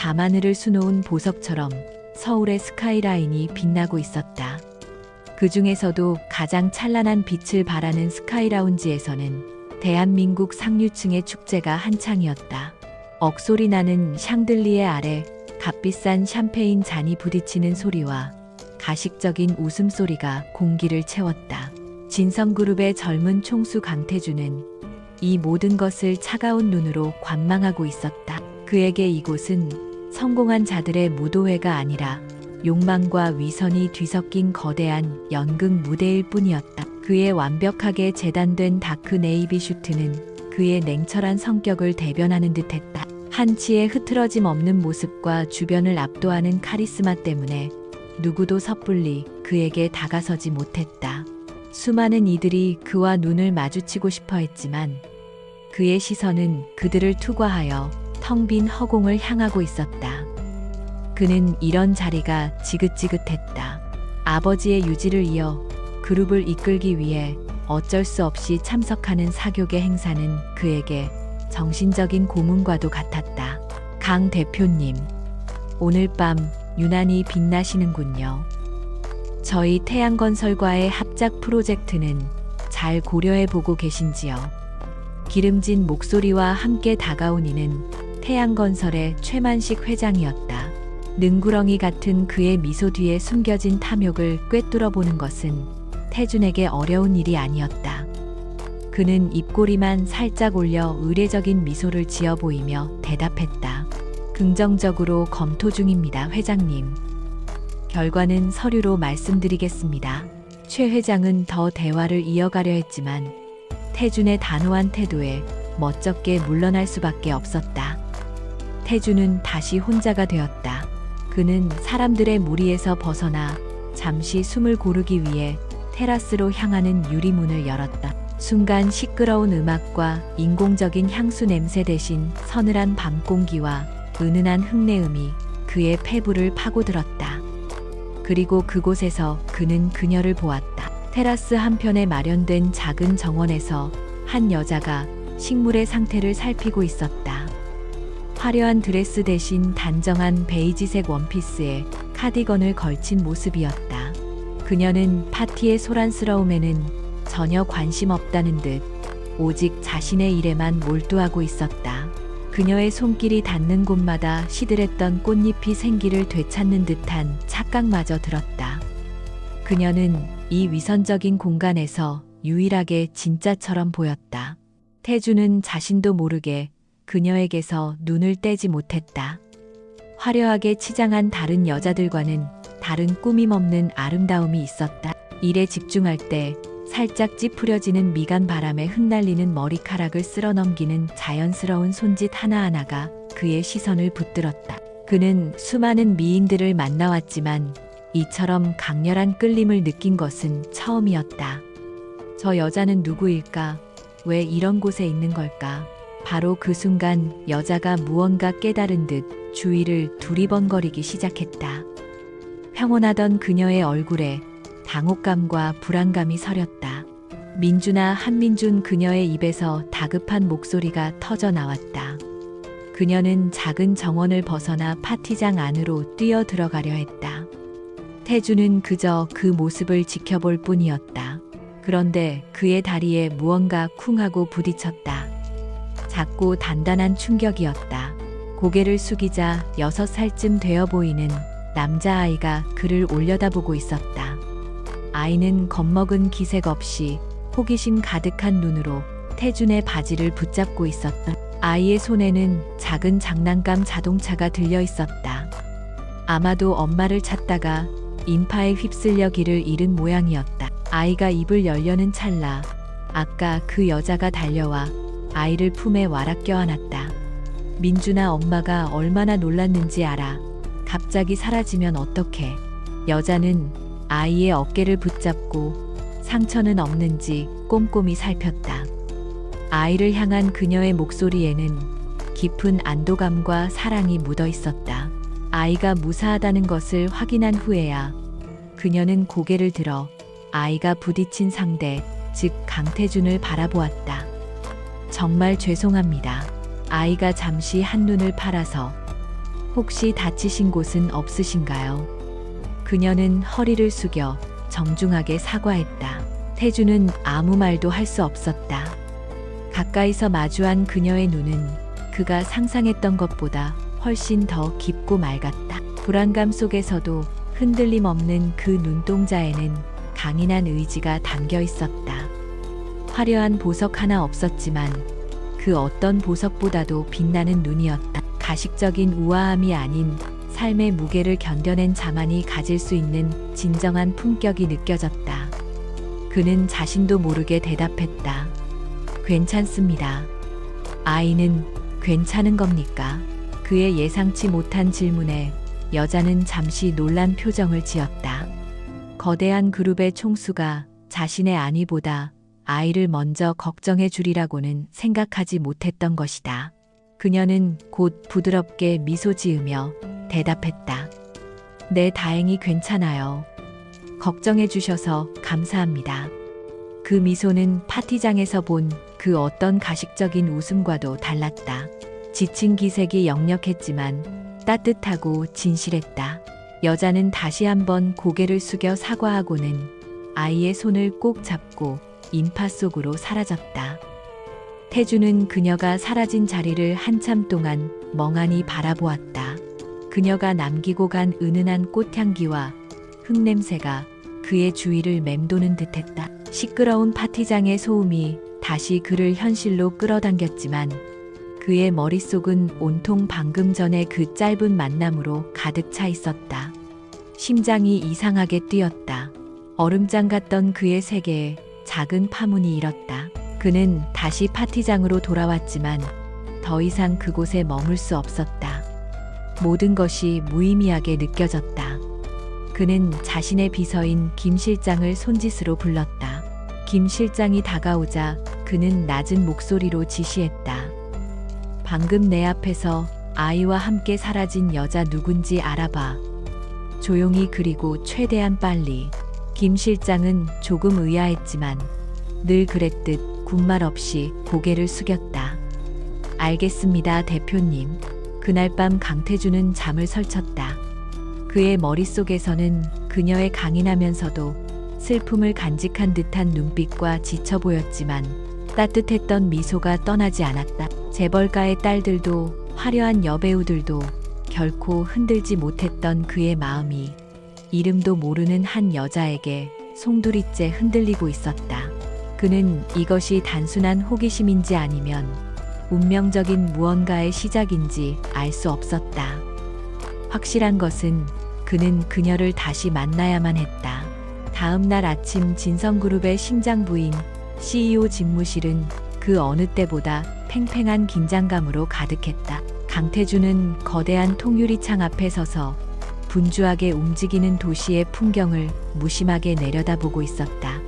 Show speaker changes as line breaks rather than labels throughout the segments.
밤하늘을 수놓은 보석처럼 서울의 스카이라인이 빛나고 있었다. 그 중에서도 가장 찬란한 빛을 발하는 스카이라운지에서는 대한민국 상류층의 축제가 한창이었다. 억소리 나는 샹들리에 아래 값비싼 샴페인 잔이 부딪히는 소리와 가식적인 웃음소리가 공기를 채웠다. 진성그룹의 젊은 총수 강태주는 이 모든 것을 차가운 눈으로 관망하고 있었다. 그에게 이곳은 성공한 자들의 무도회가 아니라 욕망과 위선이 뒤섞인 거대한 연극 무대일 뿐이었다. 그의 완벽하게 재단된 다크 네이비 슈트는 그의 냉철한 성격을 대변하는 듯했다. 한치의 흐트러짐 없는 모습과 주변을 압도하는 카리스마 때문에 누구도 섣불리 그에게 다가서지 못했다. 수많은 이들이 그와 눈을 마주치고 싶어 했지만 그의 시선은 그들을 투과하여 텅 빈 허공을 향하고 있었다. 그는 이런 자리가 지긋지긋했다. 아버지의 유지를 이어 그룹을 이끌기 위해 어쩔 수 없이 참석하는 사교계 행사는 그에게 정신적인 고문과도 같았다. 강 대표님, 오늘 밤 유난히 빛나시는군요. 저희 태양건설과의 합작 프로젝트는 잘 고려해보고 계신지요? 기름진 목소리와 함께 다가온 이는 태양건설의 최만식 회장이었다. 능구렁이 같은 그의 미소 뒤에 숨겨진 탐욕을 꿰뚫어보는 것은 태준에게 어려운 일이 아니었다. 그는 입꼬리만 살짝 올려 의례적인 미소를 지어 보이며 대답했다. 긍정적으로 검토 중입니다, 회장님. 결과는 서류로 말씀드리겠습니다. 최 회장은 더 대화를 이어가려 했지만 태준의 단호한 태도에 멋쩍게 물러날 수밖에 없었다. 태준은 다시 혼자가 되었다. 그는 사람들의 무리에서 벗어나 잠시 숨을 고르기 위해 테라스로 향하는 유리문을 열었다. 순간 시끄러운 음악과 인공적인 향수 냄새 대신 서늘한 밤 공기와 은은한 흙내음이 그의 폐부를 파고들었다. 그리고 그곳에서 그는 그녀를 보았다. 테라스 한편에 마련된 작은 정원에서 한 여자가 식물의 상태를 살피고 있었다. 화려한 드레스 대신 단정한 베이지색 원피스에 카디건을 걸친 모습이었다. 그녀는 파티의 소란스러움에는 전혀 관심 없다는 듯 오직 자신의 일에만 몰두하고 있었다. 그녀의 손길이 닿는 곳마다 시들했던 꽃잎이 생기를 되찾는 듯한 착각마저 들었다. 그녀는 이 위선적인 공간에서 유일하게 진짜처럼 보였다. 태주는 자신도 모르게 그녀에게서 눈을 떼지 못했다. 화려하게 치장한 다른 여자들과는 다른 꾸밈없는 아름다움이 있었다. 일에 집중할 때 살짝 찌푸려지는 미간 바람에 흩날리는 머리카락을 쓸어넘기는 자연스러운 손짓 하나하나가 그의 시선을 붙들었다. 그는 수많은 미인들을 만나왔지만 이처럼 강렬한 끌림을 느낀 것은 처음이었다. 저 여자는 누구일까? 왜 이런 곳에 있는 걸까? 바로 그 순간 여자가 무언가 깨달은 듯 주위를 두리번거리기 시작했다. 평온하던 그녀의 얼굴에 당혹감과 불안감이 서렸다. 민주나 한민준 그녀의 입에서 다급한 목소리가 터져 나왔다. 그녀는 작은 정원을 벗어나 파티장 안으로 뛰어 들어가려 했다. 태주는 그저 그 모습을 지켜볼 뿐이었다. 그런데 그의 다리에 무언가 쿵 하고 부딪혔다. 작고 단단한 충격이었다. 고개를 숙이자 6살쯤 되어 보이는 남자아이가 그를 올려다보고 있었다. 아이는 겁먹은 기색 없이 호기심 가득한 눈으로 태준의 바지를 붙잡고 있었다. 아이의 손에는 작은 장난감 자동차가 들려 있었다. 아마도 엄마를 찾다가 인파에 휩쓸려 길을 잃은 모양이었다. 아이가 입을 열려는 찰나 아까 그 여자가 달려와 아이를 품에 와락 껴안았다. 민주나 엄마가 얼마나 놀랐는지 알아. 갑자기 사라지면 어떡해. 여자는 아이의 어깨를 붙잡고 상처는 없는지 꼼꼼히 살폈다. 아이를 향한 그녀의 목소리에는 깊은 안도감과 사랑이 묻어 있었다. 아이가 무사하다는 것을 확인한 후에야 그녀는 고개를 들어 아이가 부딪힌 상대, 즉 강태준을 바라보았다. 정말 죄송합니다. 아이가 잠시 한눈을 팔아서 혹시 다치신 곳은 없으신가요? 그녀는 허리를 숙여 정중하게 사과했다. 태주는 아무 말도 할 수 없었다. 가까이서 마주한 그녀의 눈은 그가 상상했던 것보다 훨씬 더 깊고 맑았다. 불안감 속에서도 흔들림 없는 그 눈동자에는 강인한 의지가 담겨 있었다. 화려한 보석 하나 없었지만 그 어떤 보석보다도 빛나는 눈이었다. 가식적인 우아함이 아닌 삶의 무게를 견뎌낸 자만이 가질 수 있는 진정한 품격이 느껴졌다. 그는 자신도 모르게 대답했다. 괜찮습니다. 아이는 괜찮은 겁니까? 그의 예상치 못한 질문에 여자는 잠시 놀란 표정을 지었다. 거대한 그룹의 총수가 자신의 안위보다 아이를 먼저 걱정해 주리라고는 생각하지 못했던 것이다. 그녀는 곧 부드럽게 미소 지으며 대답했다. 네, 다행히 괜찮아요. 걱정해 주셔서 감사합니다. 그 미소는 파티장에서 본 그 어떤 가식적인 웃음과도 달랐다. 지친 기색이 역력했지만 따뜻하고 진실했다. 여자는 다시 한번 고개를 숙여 사과하고는 아이의 손을 꼭 잡고 인파 속으로 사라졌다. 태주는 그녀가 사라진 자리를 한참 동안 멍하니 바라보았다. 그녀가 남기고 간 은은한 꽃향기와 흙냄새가 그의 주위를 맴도는 듯했다. 시끄러운 파티장의 소음이 다시 그를 현실로 끌어당겼지만 그의 머릿속은 온통 방금 전의 그 짧은 만남으로 가득 차 있었다. 심장이 이상하게 뛰었다. 얼음장 같던 그의 세계에 작은 파문이 일었다. 그는 다시 파티장으로 돌아왔지만 더 이상 그곳에 머물 수 없었다. 모든 것이 무의미하게 느껴졌다. 그는 자신의 비서인 김 실장을 손짓으로 불렀다. 김 실장이 다가오자 그는 낮은 목소리로 지시했다. 방금 내 앞에서 아이와 함께 사라진 여자 누군지 알아봐. 조용히 그리고 최대한 빨리. 김 실장은 조금 의아했지만 늘 그랬듯 군말 없이 고개를 숙였다. 알겠습니다, 대표님. 그날 밤 강태주는 잠을 설쳤다. 그의 머릿속에서는 그녀의 강인하면서도 슬픔을 간직한 듯한 눈빛과 지쳐 보였지만 따뜻했던 미소가 떠나지 않았다. 재벌가의 딸들도 화려한 여배우들도 결코 흔들지 못했던 그의 마음이 이름도 모르는 한 여자에게 송두리째 흔들리고 있었다. 그는 이것이 단순한 호기심인지 아니면 운명적인 무언가의 시작인지 알 수 없었다. 확실한 것은 그는 그녀를 다시 만나야만 했다. 다음 날 아침 진성그룹의 심장부인 CEO 집무실은 그 어느 때보다 팽팽한 긴장감으로 가득했다. 강태주는 거대한 통유리창 앞에 서서 분주하게 움직이는 도시의 풍경을 무심하게 내려다보고 있었다.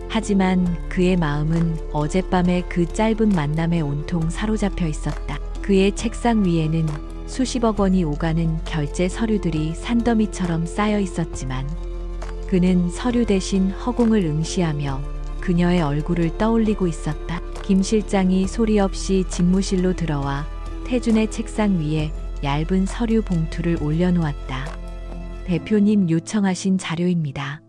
하지만 그의 마음은 어젯밤의 그 짧은 만남에 온통 사로잡혀 있었다. 그의 책상 위에는 수십억 원이 오가는 결제 서류들이 산더미처럼 쌓여 있었지만 그는 서류 대신 허공을 응시하며 그녀의 얼굴을 떠올리고 있었다. 김 실장이 소리 없이 집무실로 들어와 태준의 책상 위에 얇은 서류 봉투를 올려놓았다. 대표님 요청하신 자료입니다.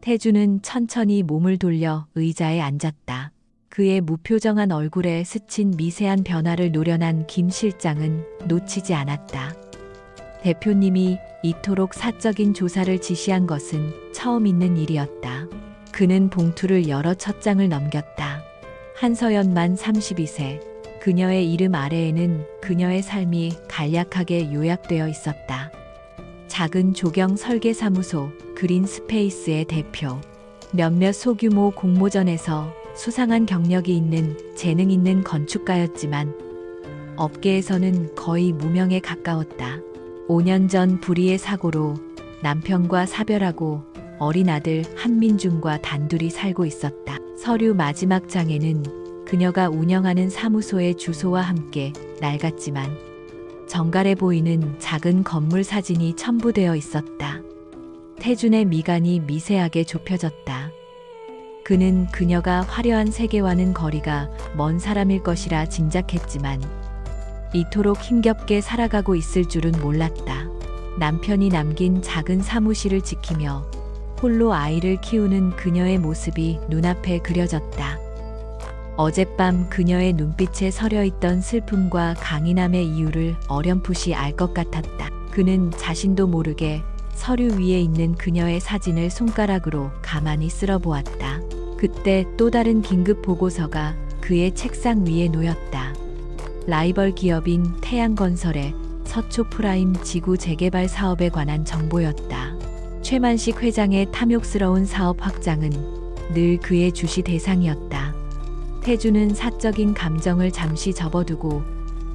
태준은 천천히 몸을 돌려 의자에 앉았다. 그의 무표정한 얼굴에 스친 미세한 변화를 노련한 김 실장은 놓치지 않았다. 대표님이 이토록 사적인 조사를 지시한 것은 처음 있는 일이었다. 그는 봉투를 열어 첫 장을 넘겼다. 한서연만 32세. 그녀의 이름 아래에는 그녀의 삶이 간략하게 요약되어 있었다. 작은 조경 설계사무소 그린 스페이스의 대표. 몇몇 소규모 공모전에서 수상한 경력이 있는 재능 있는 건축가였지만 업계에서는 거의 무명에 가까웠다. 5년 전 불의의 사고로 남편과 사별하고 어린 아들 한민중과 단둘이 살고 있었다. 서류 마지막 장에는 그녀가 운영하는 사무소의 주소와 함께 낡았지만 정갈해 보이는 작은 건물 사진이 첨부되어 있었다. 태준의 미간이 미세하게 좁혀졌다. 그는 그녀가 화려한 세계와는 거리가 먼 사람일 것이라 짐작했지만 이토록 힘겹게 살아가고 있을 줄은 몰랐다. 남편이 남긴 작은 사무실을 지키며 홀로 아이를 키우는 그녀의 모습이 눈앞에 그려졌다. 어젯밤 그녀의 눈빛에 서려있던 슬픔과 강인함의 이유를 어렴풋이 알 것 같았다. 그는 자신도 모르게 서류 위에 있는 그녀의 사진을 손가락으로 가만히 쓸어보았다. 그때 또 다른 긴급 보고서가 그의 책상 위에 놓였다. 라이벌 기업인 태양건설의 서초 프라임 지구 재개발 사업에 관한 정보였다. 최만식 회장의 탐욕스러운 사업 확장은 늘 그의 주시 대상이었다. 태주는 사적인 감정을 잠시 접어두고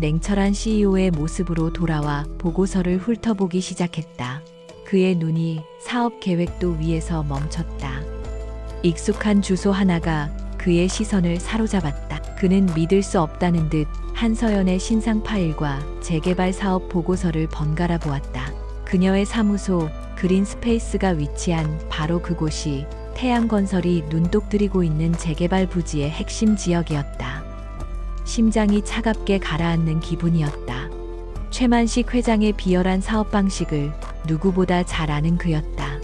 냉철한 CEO의 모습으로 돌아와 보고서를 훑어보기 시작했다. 그의 눈이 사업 계획도 위에서 멈췄다. 익숙한 주소 하나가 그의 시선을 사로잡았다. 그는 믿을 수 없다는 듯 한서연의 신상 파일과 재개발 사업 보고서를 번갈아 보았다. 그녀의 사무소 그린스페이스가 위치한 바로 그곳이 태양건설이 눈독 들이고 있는 재개발 부지의 핵심 지역이었다. 심장이 차갑게 가라앉는 기분이었다. 최만식 회장의 비열한 사업 방식을 누구보다 잘 아는 그였다.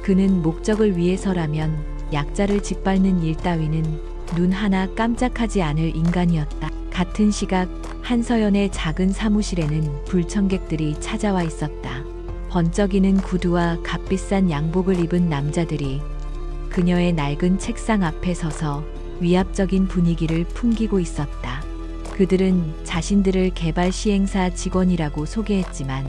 그는 목적을 위해서라면 약자를 짓밟는 일 따위는 눈 하나 깜짝하지 않을 인간이었다. 같은 시각 한서연의 작은 사무실에는 불청객들이 찾아와 있었다. 번쩍이는 구두와 값비싼 양복을 입은 남자들이 그녀의 낡은 책상 앞에 서서 위압적인 분위기를 풍기고 있었다. 그들은 자신들을 개발 시행사 직원이라고 소개했지만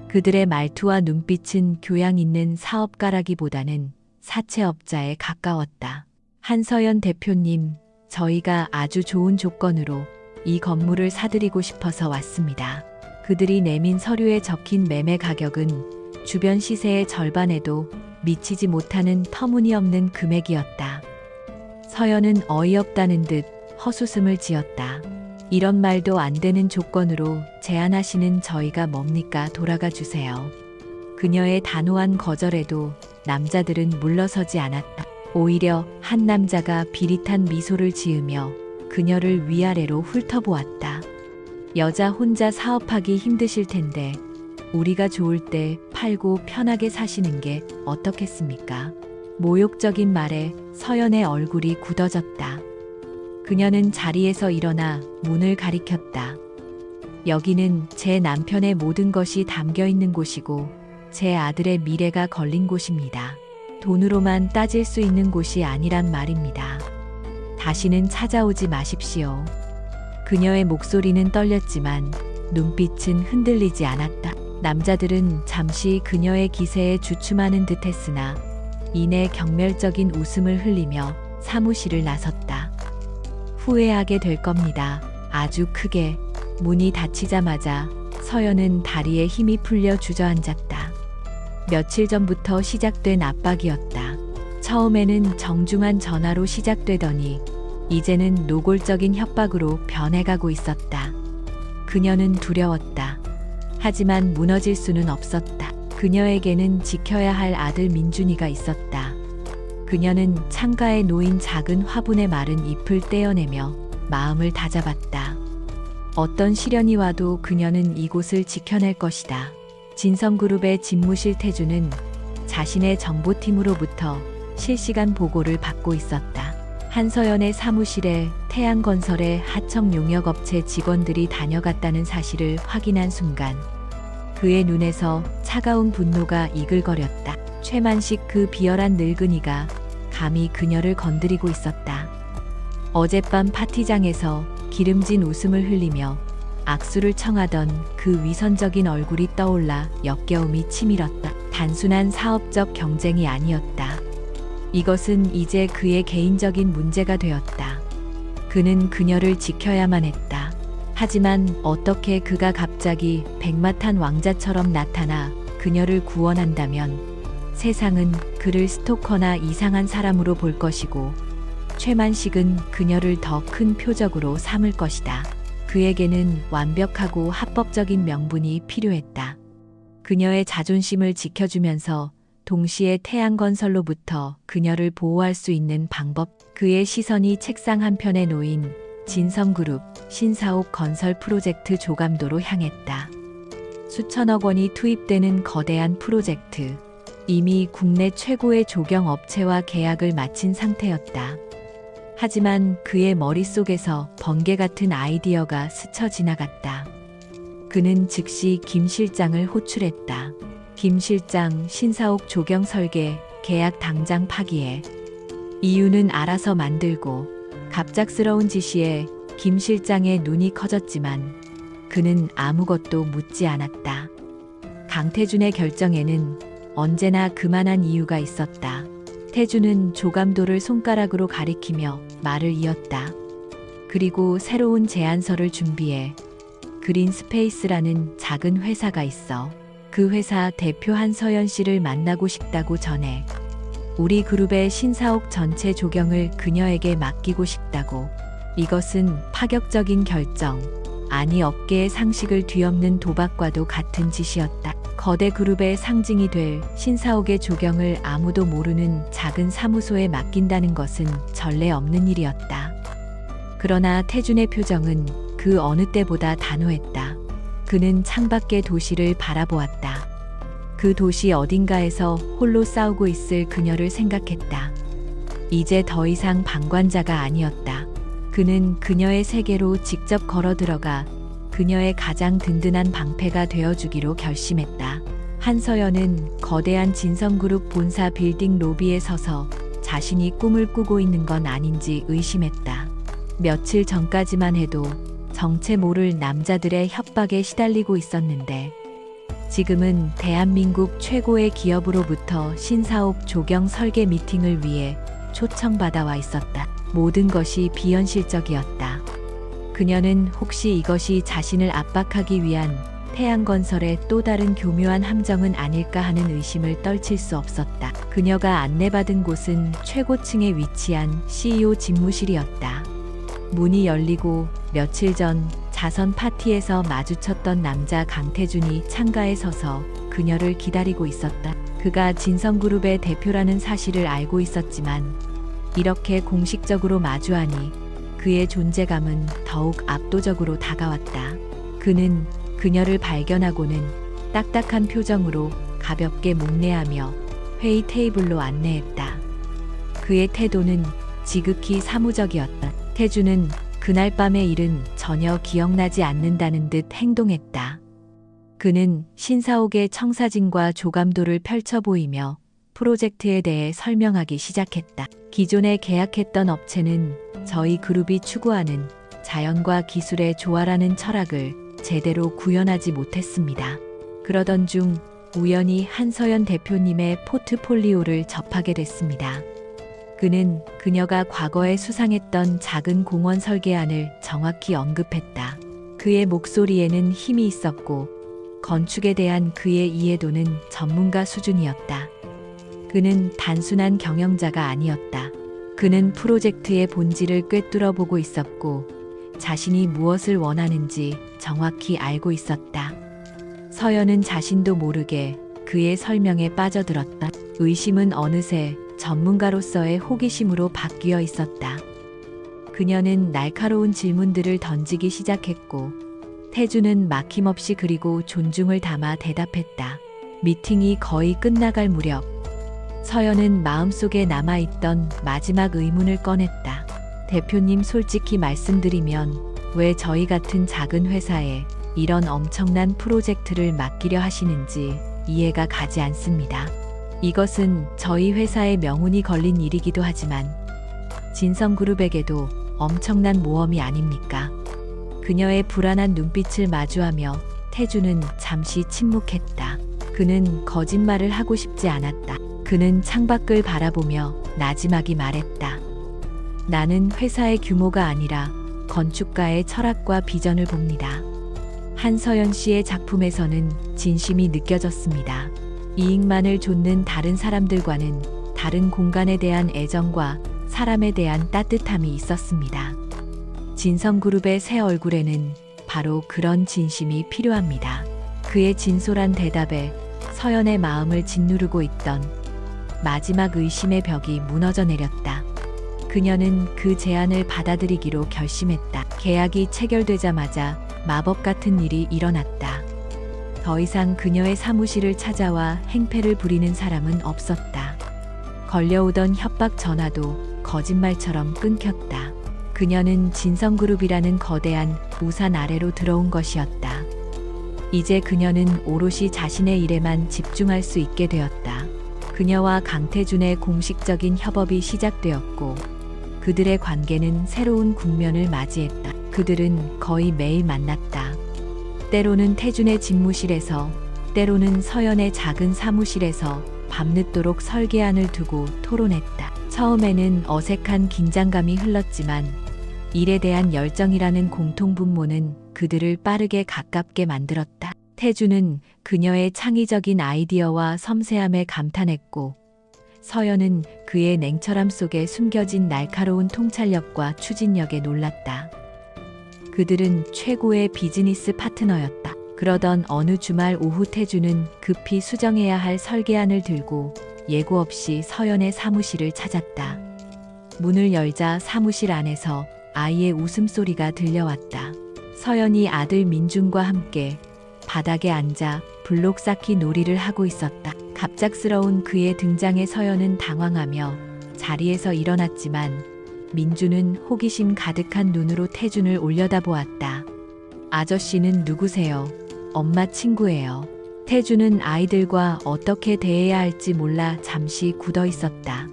그들의 말투와 눈빛은 교양 있는 사업가라기보다는 사채업자에 가까웠다. 한서연 대표님, 저희가 아주 좋은 조건으로 이 건물을 사들이고 싶어서 왔습니다. 그들이 내민 서류에 적힌 매매 가격은 주변 시세의 절반에도 미치지 못하는 터무니없는 금액이었다. 서연은 어이없다는 듯 헛웃음을 지었다. 이런 말도 안 되는 조건으로 제안하시는 저희가 뭡니까? 돌아가 주세요. 그녀의 단호한 거절에도 남자들은 물러서지 않았다. 오히려 한 남자가 비릿한 미소를 지으며 그녀를 위아래로 훑어보았다. 여자 혼자 사업하기 힘드실 텐데 우리가 좋을 때 팔고 편하게 사시는 게 어떻겠습니까? 모욕적인 말에 서연의 얼굴이 굳어졌다. 그녀는 자리에서 일어나 문을 가리켰다. 여기는 제 남편의 모든 것이 담겨 있는 곳이고 제 아들의 미래가 걸린 곳입니다. 돈으로만 따질 수 있는 곳이 아니란 말입니다. 다시는 찾아오지 마십시오. 그녀의 목소리는 떨렸지만 눈빛은 흔들리지 않았다. 남자들은 잠시 그녀의 기세에 주춤하는 듯 했으나 이내 경멸적인 웃음을 흘리며 사무실을 나섰다. 후회하게 될 겁니다. 아주 크게. 문이 닫히자마자 서연은 다리에 힘이 풀려 주저앉았다. 며칠 전부터 시작된 압박이었다. 처음에는 정중한 전화로 시작되더니 이제는 노골적인 협박으로 변해가고 있었다. 그녀는 두려웠다. 하지만 무너질 수는 없었다. 그녀에게는 지켜야 할 아들 민준이가 있었다. 그녀는 창가에 놓인 작은 화분의 마른 잎을 떼어내며 마음을 다잡았다. 어떤 시련이 와도 그녀는 이곳을 지켜낼 것이다. 진성그룹의 집무실 태주는 자신의 정보팀으로부터 실시간 보고를 받고 있었다. 한서연의 사무실에 태양건설의 하청 용역업체 직원들이 다녀갔다는 사실을 확인한 순간 그의 눈에서 차가운 분노가 이글거렸다. 최만식 그 비열한 늙은이가 감히 그녀를 건드리고 있었다. 어젯밤 파티장에서 기름진 웃음을 흘리며 악수를 청하던 그 위선적인 얼굴이 떠올라 역겨움이 치밀었다. 단순한 사업적 경쟁이 아니었다. 이것은 이제 그의 개인적인 문제가 되었다. 그는 그녀를 지켜야만 했다. 하지만 어떻게 그가 갑자기 백마탄 왕자처럼 나타나 그녀를 구원한다면 세상은 그를 스토커나 이상한 사람으로 볼 것이고 최만식은 그녀를 더 큰 표적으로 삼을 것이다. 그에게는 완벽하고 합법적인 명분이 필요했다. 그녀의 자존심을 지켜주면서 동시에 태양건설로부터 그녀를 보호할 수 있는 방법. 그의 시선이 책상 한편에 놓인 진성그룹 신사옥 건설 프로젝트 조감도로 향했다. 수천억 원이 투입되는 거대한 프로젝트. 이미 국내 최고의 조경 업체와 계약을 마친 상태였다. 하지만 그의 머릿속에서 번개 같은 아이디어가 스쳐 지나갔다. 그는 즉시 김 실장을 호출했다. 김 실장, 신사옥 조경 설계, 계약 당장 파기해. 이유는 알아서 만들고. 갑작스러운 지시에 김 실장의 눈이 커졌지만 그는 아무것도 묻지 않았다. 강태준의 결정에는 언제나 그만한 이유가 있었다. 태준은 조감도를 손가락으로 가리키며 말을 이었다. 그리고 새로운 제안서를 준비해. 그린스페이스라는 작은 회사가 있어. 그 회사 대표 한서연 씨를 만나고 싶다고 전해. 우리 그룹의 신사옥 전체 조경을 그녀에게 맡기고 싶다고. 이것은 파격적인 결정. 아니 업계의 상식을 뒤엎는 도박과도 같은 짓이었다. 거대 그룹의 상징이 될 신사옥의 조경을 아무도 모르는 작은 사무소에 맡긴다는 것은 전례 없는 일이었다. 그러나 태준의 표정은 그 어느 때보다 단호했다. 그는 창밖의 도시를 바라보았다. 그 도시 어딘가에서 홀로 싸우고 있을 그녀를 생각했다. 이제 더 이상 방관자가 아니었다. 그는 그녀의 세계로 직접 걸어 들어가 그녀의 가장 든든한 방패가 되어주기로 결심했다. 한서연은 거대한 진성그룹 본사 빌딩 로비에 서서 자신이 꿈을 꾸고 있는 건 아닌지 의심했다. 며칠 전까지만 해도 정체 모를 남자들의 협박에 시달리고 있었는데 지금은 대한민국 최고의 기업으로부터 신사옥 조경 설계 미팅을 위해 초청받아와 있었다. 모든 것이 비현실적이었다. 그녀는 혹시 이것이 자신을 압박하기 위한 태양건설의 또 다른 교묘한 함정은 아닐까 하는 의심을 떨칠 수 없었다. 그녀가 안내받은 곳은 최고층에 위치한 CEO 집무실이었다. 문이 열리고 며칠 전 자선 파티에서 마주쳤던 남자 강태준이 창가에 서서 그녀를 기다리고 있었다. 그가 진성그룹의 대표라는 사실을 알고 있었지만 이렇게 공식적으로 마주하니 그의 존재감은 더욱 압도적으로 다가왔다. 그는 그녀를 발견하고는 딱딱한 표정으로 가볍게 목례하며 회의 테이블로 안내했다. 그의 태도는 지극히 사무적이었다. 태준은 그날 밤의 일은 전혀 기억나지 않는다는 듯 행동했다. 그는 신사옥의 청사진과 조감도를 펼쳐 보이며 프로젝트에 대해 설명하기 시작했다. 기존에 계약했던 업체는 저희 그룹이 추구하는 자연과 기술의 조화라는 철학을 제대로 구현하지 못했습니다. 그러던 중 우연히 한서연 대표님의 포트폴리오를 접하게 됐습니다. 그는 그녀가 과거에 수상했던 작은 공원 설계안을 정확히 언급했다. 그의 목소리에는 힘이 있었고 건축에 대한 그의 이해도는 전문가 수준이었다. 그는 단순한 경영자가 아니었다. 그는 프로젝트의 본질을 꿰뚫어 보고 있었고 자신이 무엇을 원하는지 정확히 알고 있었다. 서연은 자신도 모르게 그의 설명에 빠져들었다. 의심은 어느새 전문가로서의 호기심으로 바뀌어 있었다. 그녀는 날카로운 질문들을 던지기 시작했고 태준은 막힘없이 그리고 존중을 담아 대답했다. 미팅이 거의 끝나갈 무렵 서연은 마음속에 남아있던 마지막 의문을 꺼냈다. 대표님, 솔직히 말씀드리면 왜 저희 같은 작은 회사에 이런 엄청난 프로젝트를 맡기려 하시는지 이해가 가지 않습니다. 이것은 저희 회사의 명운이 걸린 일이기도 하지만 진성그룹에게도 엄청난 모험이 아닙니까? 그녀의 불안한 눈빛을 마주하며 태준은 잠시 침묵했다. 그는 거짓말을 하고 싶지 않았다. 그는 창밖을 바라보며 나지막이 말했다. 나는 회사의 규모가 아니라 건축가의 철학과 비전을 봅니다. 한서연 씨의 작품에서는 진심이 느껴졌습니다. 이익만을 좇는 다른 사람들과는 다른 공간에 대한 애정과 사람에 대한 따뜻함이 있었습니다. 진성그룹의 새 얼굴에는 바로 그런 진심이 필요합니다. 그의 진솔한 대답에 서연의 마음을 짓누르고 있던 마지막 의심의 벽이 무너져 내렸다. 그녀는 그 제안을 받아들이기로 결심했다. 계약이 체결되자마자 마법 같은 일이 일어났다. 더 이상 그녀의 사무실을 찾아와 행패를 부리는 사람은 없었다. 걸려오던 협박 전화도 거짓말처럼 끊겼다. 그녀는 진성그룹이라는 거대한 우산 아래로 들어온 것이었다. 이제 그녀는 오롯이 자신의 일에만 집중할 수 있게 되었다. 그녀와 강태준의 공식적인 협업이 시작되었고 그들의 관계는 새로운 국면을 맞이했다. 그들은 거의 매일 만났다. 때로는 태준의 집무실에서, 때로는 서연의 작은 사무실에서 밤늦도록 설계안을 두고 토론했다. 처음에는 어색한 긴장감이 흘렀지만 일에 대한 열정이라는 공통분모는 그들을 빠르게 가깝게 만들었다. 태준은 그녀의 창의적인 아이디어와 섬세함에 감탄했고 서연은 그의 냉철함 속에 숨겨진 날카로운 통찰력과 추진력에 놀랐다. 그들은 최고의 비즈니스 파트너였다. 그러던 어느 주말 오후 태준은 급히 수정해야 할 설계안을 들고 예고 없이 서연의 사무실을 찾았다. 문을 열자 사무실 안에서 아이의 웃음소리가 들려왔다. 서연이 아들 민준과 함께 바닥에 앉아 블록 쌓기 놀이를 하고 있었다. 갑작스러운 그의 등장에 서연은 당황하며 자리에서 일어났지만 민준은 호기심 가득한 눈으로 태준을 올려다보았다. 아저씨는 누구세요? 엄마 친구예요. 태준은 아이들과 어떻게 대해야 할지 몰라 잠시 굳어 있었다.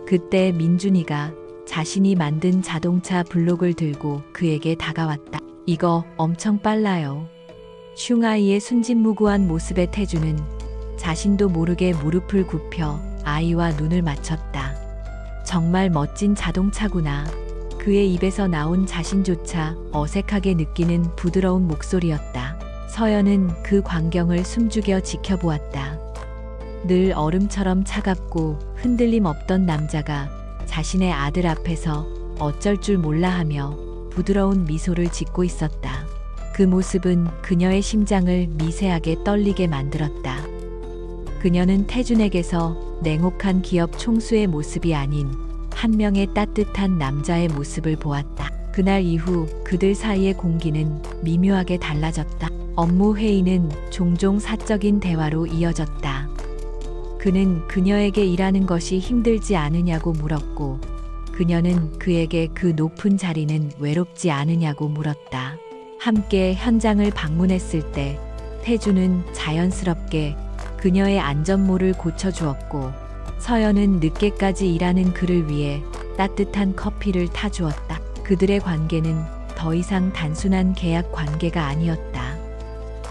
그때 민준이가 자신이 만든 자동차 블록을 들고 그에게 다가왔다. 이거 엄청 빨라요. 슝아이의 순진무구한 모습에 태준은 자신도 모르게 무릎을 굽혀 아이와 눈을 맞췄다. 정말 멋진 자동차구나. 그의 입에서 나온 자신조차 어색하게 느끼는 부드러운 목소리였다. 서연은 그 광경을 숨죽여 지켜보았다. 늘 얼음처럼 차갑고 흔들림 없던 남자가 자신의 아들 앞에서 어쩔 줄 몰라 하며 부드러운 미소를 짓고 있었다. 그 모습은 그녀의 심장을 미세하게 떨리게 만들었다. 그녀는 태준에게서 냉혹한 기업 총수의 모습이 아닌 한 명의 따뜻한 남자의 모습을 보았다. 그날 이후 그들 사이의 공기는 미묘하게 달라졌다. 업무 회의는 종종 사적인 대화로 이어졌다. 그는 그녀에게 일하는 것이 힘들지 않으냐고 물었고 그녀는 그에게 그 높은 자리는 외롭지 않으냐고 물었다. 함께 현장을 방문했을 때 태준은 자연스럽게 그녀의 안전모를 고쳐주었고 서연은 늦게까지 일하는 그를 위해 따뜻한 커피를 타주었다. 그들의 관계는 더 이상 단순한 계약 관계가 아니었다.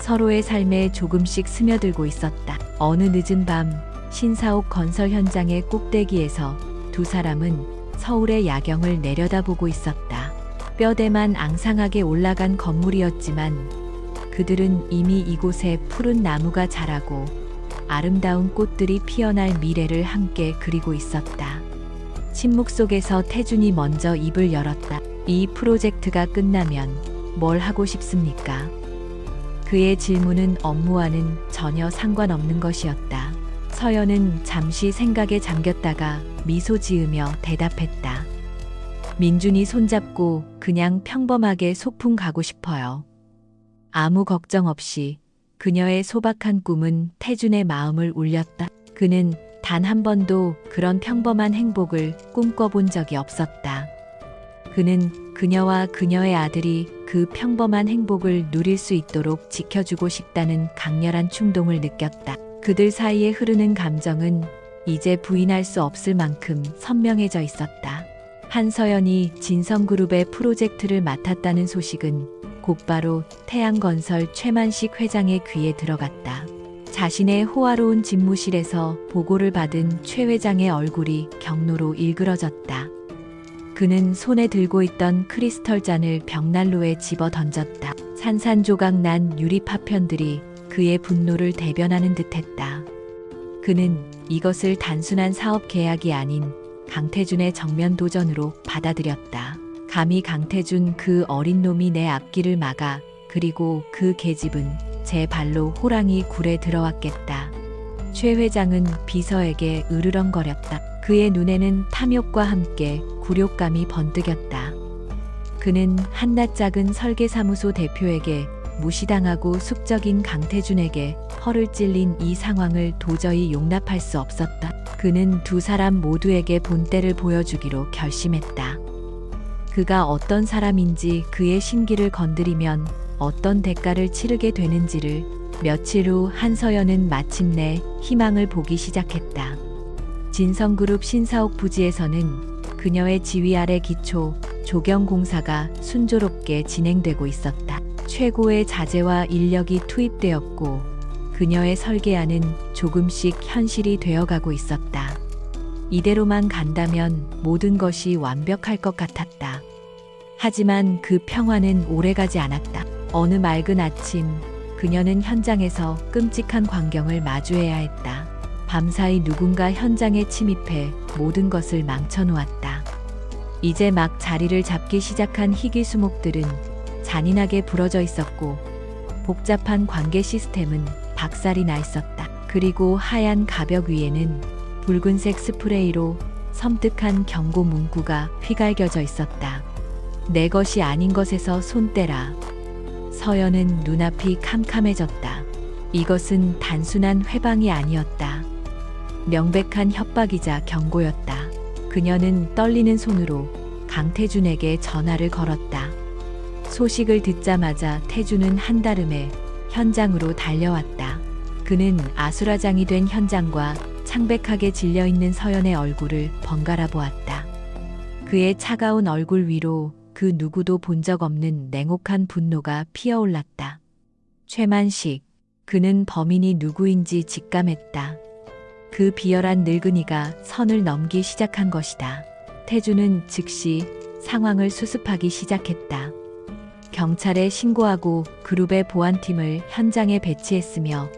서로의 삶에 조금씩 스며들고 있었다. 어느 늦은 밤 신사옥 건설 현장의 꼭대기에서 두 사람은 서울의 야경을 내려다보고 있었다. 뼈대만 앙상하게 올라간 건물이었지만 그들은 이미 이곳에 푸른 나무가 자라고 아름다운 꽃들이 피어날 미래를 함께 그리고 있었다. 침묵 속에서 태준이 먼저 입을 열었다. 이 프로젝트가 끝나면 뭘 하고 싶습니까? 그의 질문은 업무와는 전혀 상관없는 것이었다. 서연은 잠시 생각에 잠겼다가 미소 지으며 대답했다. 민준이 손잡고 그냥 평범하게 소풍 가고 싶어요. 아무 걱정 없이. 그녀의 소박한 꿈은 태준의 마음을 울렸다. 그는 단 한 번도 그런 평범한 행복을 꿈꿔본 적이 없었다. 그는 그녀와 그녀의 아들이 그 평범한 행복을 누릴 수 있도록 지켜주고 싶다는 강렬한 충동을 느꼈다. 그들 사이에 흐르는 감정은 이제 부인할 수 없을 만큼 선명해져 있었다. 한서연이 진성그룹의 프로젝트를 맡았다는 소식은 곧바로 태양건설 최만식 회장의 귀에 들어갔다. 자신의 호화로운 집무실에서 보고를 받은 최 회장의 얼굴이 경로로 일그러졌다. 그는 손에 들고 있던 크리스털 잔을 벽난로에 집어 던졌다. 산산조각 난 유리 파편들이 그의 분노를 대변하는 듯했다. 그는 이것을 단순한 사업 계약이 아닌 강태준의 정면 도전으로 받아들였다. 감히 강태준 그 어린 놈이 내 앞길을 막아 그리고 그 계집은 제 발로 호랑이 굴에 들어왔겠다. 최 회장은 비서에게 으르렁거렸다. 그의 눈에는 탐욕과 함께 굴욕감이 번뜩였다. 그는 한낱 작은 설계사무소 대표에게 무시당하고 숙적인 강태준에게 허를 찔린 이 상황을 도저히 용납할 수 없었다. 그는 두 사람 모두에게 본때를 보여주기로 결심했다. 그가 어떤 사람인지, 그의 심기를 건드리면 어떤 대가를 치르게 되는지를. 며칠 후 한서연은 마침내 희망을 보기 시작했다. 진성그룹 신사옥 부지에서는 그녀의 지휘 아래 기초 조경 공사가 순조롭게 진행되고 있었다. 최고의 자재와 인력이 투입되었고 그녀의 설계안은 조금씩 현실이 되어가고 있었다. 이대로만 간다면 모든 것이 완벽할 것 같았다. 하지만 그 평화는 오래가지 않았다. 어느 맑은 아침, 그녀는 현장에서 끔찍한 광경을 마주해야 했다. 밤사이 누군가 현장에 침입해 모든 것을 망쳐놓았다. 이제 막 자리를 잡기 시작한 희귀 수목들은 잔인하게 부러져 있었고 복잡한 관계 시스템은 박살이 나 있었다. 그리고 하얀 가벽 위에는 붉은색 스프레이로 섬뜩한 경고 문구가 휘갈겨져 있었다. 내 것이 아닌 것에서 손 떼라. 서연은 눈앞이 캄캄해졌다. 이것은 단순한 회방이 아니었다. 명백한 협박이자 경고였다. 그녀는 떨리는 손으로 강태준에게 전화를 걸었다. 소식을 듣자마자 태준은 한달음에 현장으로 달려왔다. 그는 아수라장이 된 현장과 창백하게 질려있는 서연의 얼굴을 번갈아 보았다. 그의 차가운 얼굴 위로 그 누구도 본 적 없는 냉혹한 분노가 피어올랐다. 최만식, 그는 범인이 누구인지 직감했다. 그 비열한 늙은이가 선을 넘기 시작한 것이다. 태준은 즉시 상황을 수습하기 시작했다. 경찰에 신고하고 그룹의 보안팀을 현장에 배치했으며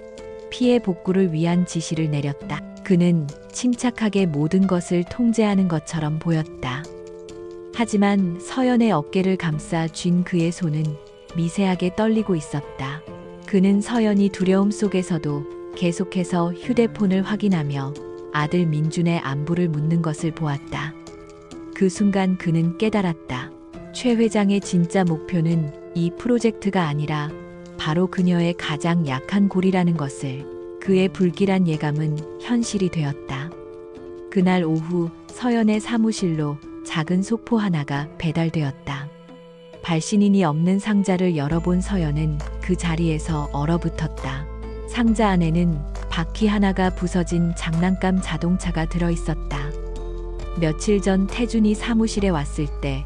피해 복구를 위한 지시를 내렸다. 그는 침착하게 모든 것을 통제하는 것처럼 보였다. 하지만 서연의 어깨를 감싸 쥔 그의 손은 미세하게 떨리고 있었다. 그는 서연이 두려움 속에서도 계속해서 휴대폰을 확인하며 아들 민준의 안부를 묻는 것을 보았다. 그 순간 그는 깨달았다. 최 회장의 진짜 목표는 이 프로젝트가 아니라 바로 그녀의 가장 약한 골이라는 것을. 그의 불길한 예감은 현실이 되었다. 그날 오후 서연의 사무실로 작은 소포 하나가 배달되었다. 발신인이 없는 상자를 열어본 서연은 그 자리에서 얼어붙었다. 상자 안에는 바퀴 하나가 부서진 장난감 자동차가 들어있었다. 며칠 전 태준이 사무실에 왔을 때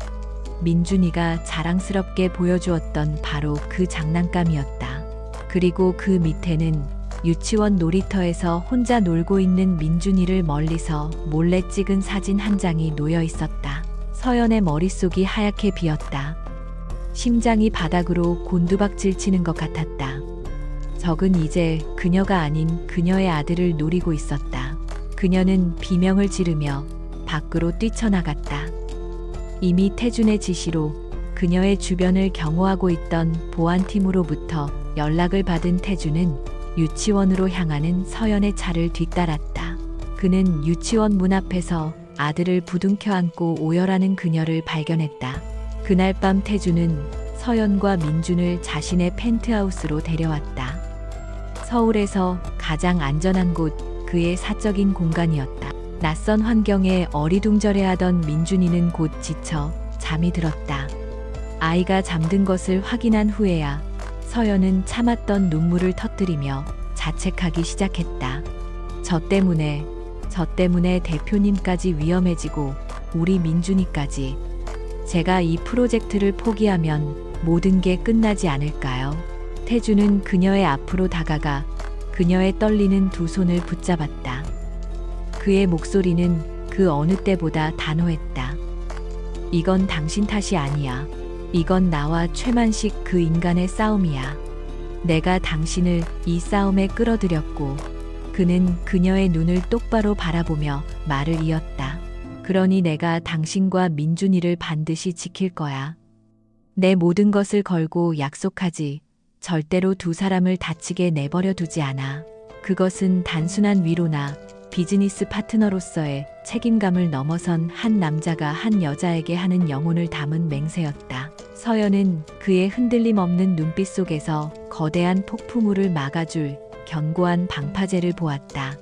민준이가 자랑스럽게 보여주었던 바로 그 장난감이었다. 그리고 그 밑에는 유치원 놀이터에서 혼자 놀고 있는 민준이를 멀리서 몰래 찍은 사진 한 장이 놓여 있었다. 서연의 머릿속이 하얗게 비었다. 심장이 바닥으로 곤두박질 치는 것 같았다. 적은 이제 그녀가 아닌 그녀의 아들을 노리고 있었다. 그녀는 비명을 지르며 밖으로 뛰쳐나갔다. 이미 태준의 지시로 그녀의 주변을 경호하고 있던 보안팀으로부터 연락을 받은 태준은 유치원으로 향하는 서연의 차를 뒤따랐다. 그는 유치원 문 앞에서 아들을 부둥켜 안고 오열하는 그녀를 발견했다. 그날 밤 태준은 서연과 민준을 자신의 펜트하우스로 데려왔다. 서울에서 가장 안전한 곳, 그의 사적인 공간이었다. 낯선 환경에 어리둥절해하던 민준이는 곧 지쳐 잠이 들었다. 아이가 잠든 것을 확인한 후에야 서연은 참았던 눈물을 터뜨리며 자책하기 시작했다. 저 때문에 대표님까지 위험해지고 우리 민준이까지. 제가 이 프로젝트를 포기하면 모든 게 끝나지 않을까요? 태준은 그녀의 앞으로 다가가 그녀의 떨리는 두 손을 붙잡았다. 그의 목소리는 그 어느 때보다 단호했다. 이건 당신 탓이 아니야. 이건 나와 최만식 그 인간의 싸움이야. 내가 당신을 이 싸움에 끌어들였고. 그는 그녀의 눈을 똑바로 바라보며 말을 이었다. 그러니 내가 당신과 민준이를 반드시 지킬 거야. 내 모든 것을 걸고 약속하지. 절대로 두 사람을 다치게 내버려 두지 않아. 그것은 단순한 위로나 비즈니스 파트너로서의 책임감을 넘어선 한 남자가 한 여자에게 하는 영혼을 담은 맹세였다. 서연은 그의 흔들림 없는 눈빛 속에서 거대한 폭풍우를 막아줄 견고한 방파제를 보았다.